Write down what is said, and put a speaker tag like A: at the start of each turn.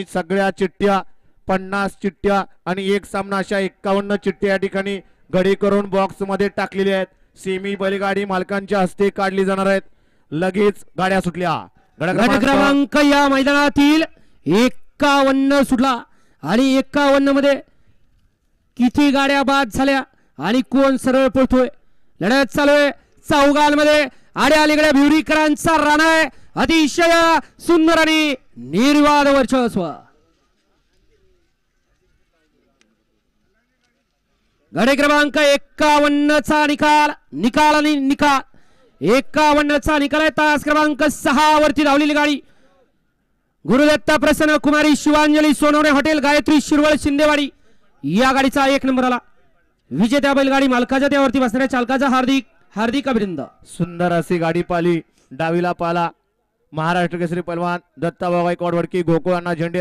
A: सगळ्या चिठ्ठ्या 50 चिठ्ठ्या आणि एक सामना अशा 51 चिठ्ठ्या या ठिकाणी गडी करून बॉक्स मध्ये टाकलेल्या आहेत. सेमी बैलगाडी मालकांच्या हस्ते काढली जाणार आहेत. लगेच गाड्या सुटल्या.
B: गट क्रमांक या मैदानातील 51 सुटला आणि 51 मध्ये किती गाड्या बाद झाल्या आणि कोण सरळ पळतोय. लढत चालू आहे चौगालमध्ये. आड्या अलीकडे भिवरीकरांचा राणा आहे. अतिशय सुंदर आणि निर्वाद वर्चस्व. गट क्रमांक 51 चा निकाल आणि निकाल 51 चा निकाल आहे. तास क्रमांक 6 वरती धावलेली गाडी गुरुदत्ता प्रसन्न कुमारी शिवांजली सोनवणे हॉटेल गायत्री शिरवळ शिंदेवाडी या गाडीचा 1 नंबर आला. विजेत्या बैलगाडी मालकाच्या त्यावरती बसणाऱ्या चालकाचा हार्दिक हार्दिक अभिनंदन.
A: सुंदर अशी गाडी पाली. डावीला पाला महाराष्ट्र केसरी पहलवान दत्ताभाऊ गायकवाड वडकी गोकुळांना झेंडे